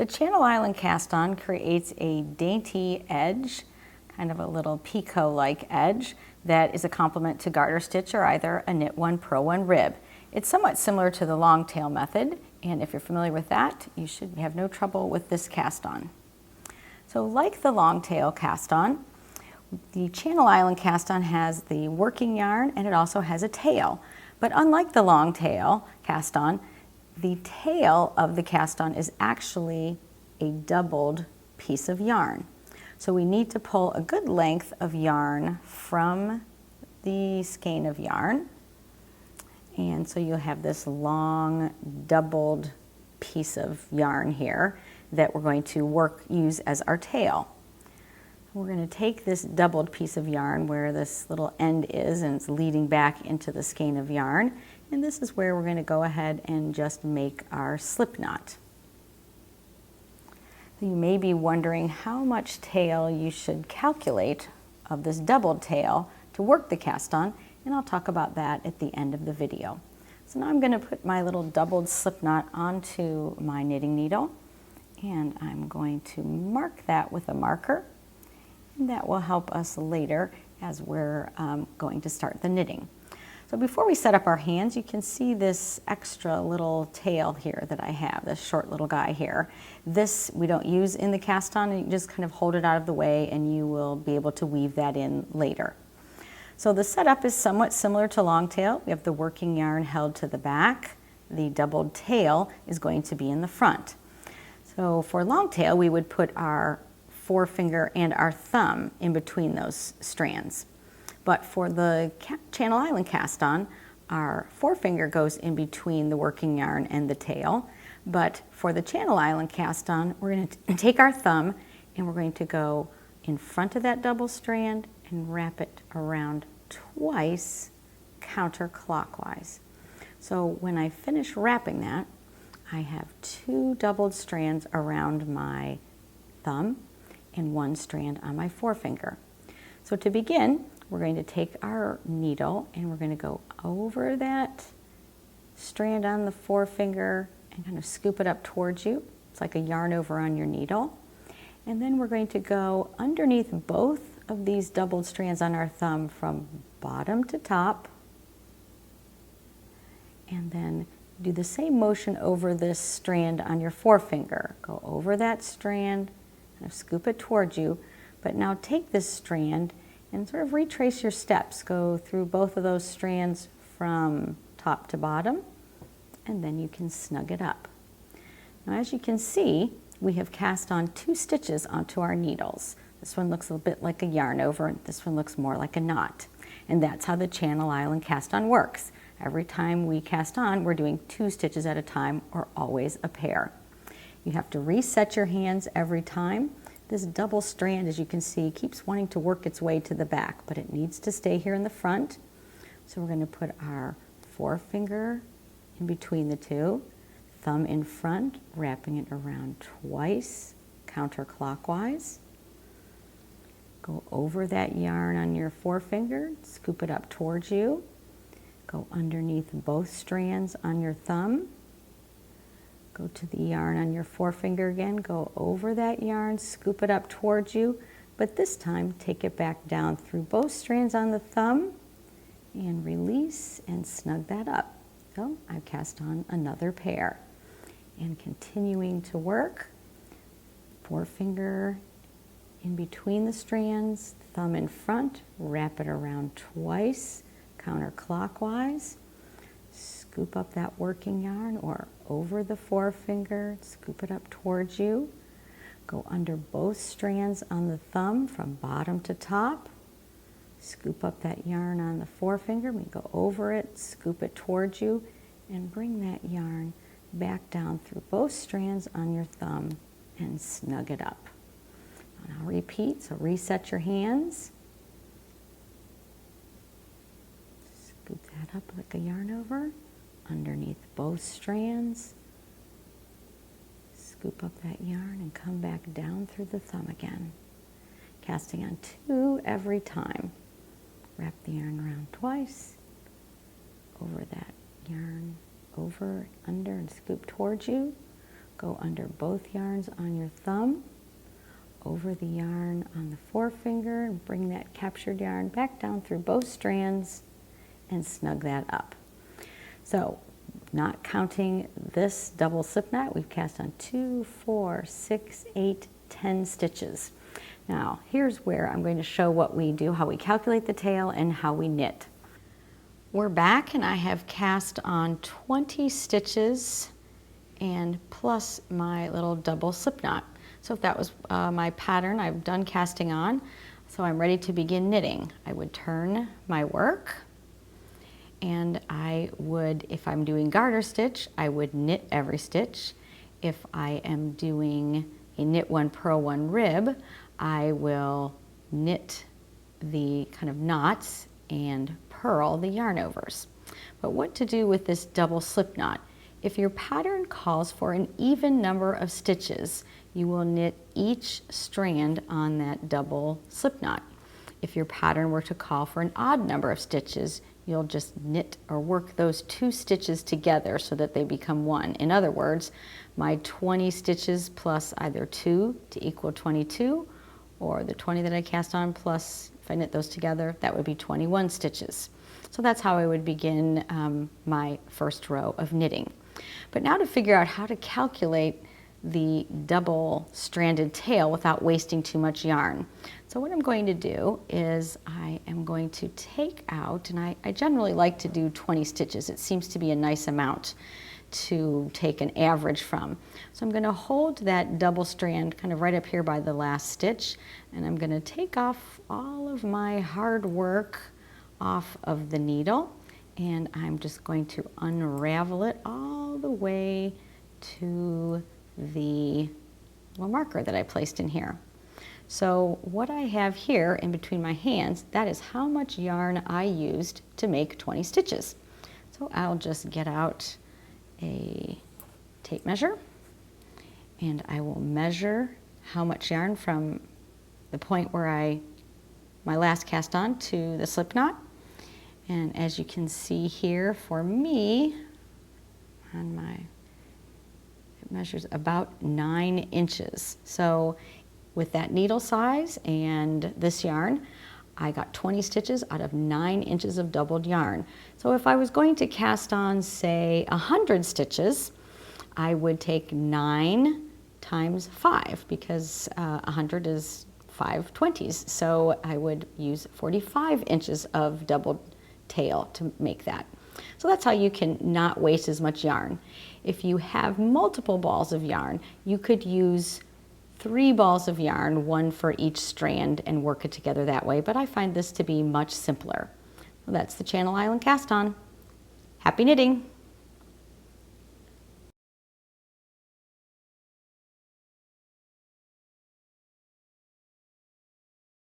The Channel Island cast on creates a dainty edge, kind of a little Picot-like edge that is a complement to garter stitch or either a knit one, purl one rib. It's somewhat similar to the long tail method, and if you're familiar with that, you should have no trouble with this cast on. So like the long tail cast on, the Channel Island cast on has the working yarn and it also has a tail. But unlike the long tail cast on, the tail of the cast on is actually a doubled piece of yarn. So we need to pull a good length of yarn from the skein of yarn. And so you'll have this long doubled piece of yarn here that we're going to use as our tail. We're going to take this doubled piece of yarn where this little end is and it's leading back into the skein of yarn, and this is where we're going to go ahead and just make our slip knot. So you may be wondering how much tail you should calculate of this doubled tail to work the cast on, and I'll talk about that at the end of the video. So now I'm going to put my little doubled slip knot onto my knitting needle, and I'm going to mark that with a marker, and that will help us later as we're going to start the knitting. So before we set up our hands, you can see this extra little tail here that I have, this short little guy here. This we don't use in the cast on, and you just kind of hold it out of the way and you will be able to weave that in later. So the setup is somewhat similar to long tail. We have the working yarn held to the back. The doubled tail is going to be in the front. So for long tail, we would put our forefinger and our thumb in between those strands. But for the Channel Island cast on, our forefinger goes in between the working yarn and the tail. But for the Channel Island cast on, we're going to take our thumb and we're going to go in front of that double strand and wrap it around twice counterclockwise. So when I finish wrapping that, I have two doubled strands around my thumb and one strand on my forefinger. So to begin, we're going to take our needle and we're going to go over that strand on the forefinger and kind of scoop it up towards you. It's like a yarn over on your needle. And then we're going to go underneath both of these doubled strands on our thumb from bottom to top, and then do the same motion over this strand on your forefinger. Go over that strand, kind of scoop it towards you, but now take this strand and sort of retrace your steps. Go through both of those strands from top to bottom, and then you can snug it up. Now as you can see, we have cast on 2 stitches onto our needles. This one looks a bit like a yarn over, and this one looks more like a knot. And that's how the Channel Island cast on works. Every time we cast on, we're doing 2 stitches at a time, or always a pair. You have to reset your hands every time. This double strand, as you can see, keeps wanting to work its way to the back, but it needs to stay here in the front. So we're going to put our forefinger in between the 2, thumb in front, wrapping it around twice counterclockwise. Go over that yarn on your forefinger, scoop it up towards you. Go underneath both strands on your thumb. Go to the yarn on your forefinger again, go over that yarn, scoop it up towards you, but this time take it back down through both strands on the thumb and release and snug that up. So I've cast on another pair. And continuing to work, forefinger in between the strands, thumb in front, wrap it around twice counterclockwise. Scoop up that working yarn or over the forefinger, scoop it up towards you. Go under both strands on the thumb from bottom to top. Scoop up that yarn on the forefinger. We go over it, scoop it towards you, and bring that yarn back down through both strands on your thumb and snug it up. And I'll repeat, so reset your hands. Scoop that up like a yarn over. Underneath both strands, scoop up that yarn and come back down through the thumb again. Casting on 2 every time. Wrap the yarn around twice, over that yarn, over, under, and scoop towards you. Go under both yarns on your thumb, over the yarn on the forefinger, and bring that captured yarn back down through both strands and snug that up. So, not counting this double slip knot, we've cast on 2, 4, 6, 8, 10 stitches. Now, here's where I'm going to show what we do, how we calculate the tail and how we knit. We're back and I have cast on 20 stitches and plus my little double slip knot. So if that was my pattern, I've done casting on, so I'm ready to begin knitting. I would turn my work, and I would, if I'm doing garter stitch, I would knit every stitch. If I am doing a knit one, purl one rib, I will knit the kind of knots and purl the yarn overs. But what to do with this double slip knot? If your pattern calls for an even number of stitches, you will knit each strand on that double slip knot. If your pattern were to call for an odd number of stitches, you'll just knit or work those 2 stitches together so that they become one. In other words, my 20 stitches plus either 2 to equal 22, or the 20 that I cast on plus, if I knit those together, that would be 21 stitches. So that's how I would begin my first row of knitting. But now to figure out how to calculate the double stranded tail without wasting too much yarn. So what I'm going to do is I am going to take out, and I generally like to do 20 stitches. It seems to be a nice amount to take an average from. So I'm going to hold that double strand kind of right up here by the last stitch, and I'm going to take off all of my hard work off of the needle, and I'm just going to unravel it all the way to the little marker that I placed in here. So what I have here in between my hands, that is how much yarn I used to make 20 stitches. So I'll just get out a tape measure, and I will measure how much yarn from the point where my last cast on to the slip knot. And as you can see here, for me, it measures about 9 inches. So with that needle size and this yarn, I got 20 stitches out of 9 inches of doubled yarn. So if I was going to cast on, say, 100 stitches, I would take 9 times 5, because 100 is 5 20s. So I would use 45 inches of doubled tail to make that. So that's how you can not waste as much yarn. If you have multiple balls of yarn, you could use 3 balls of yarn, 1 for each strand, and work it together that way, but I find this to be much simpler. Well, that's the Channel Island cast on. Happy knitting!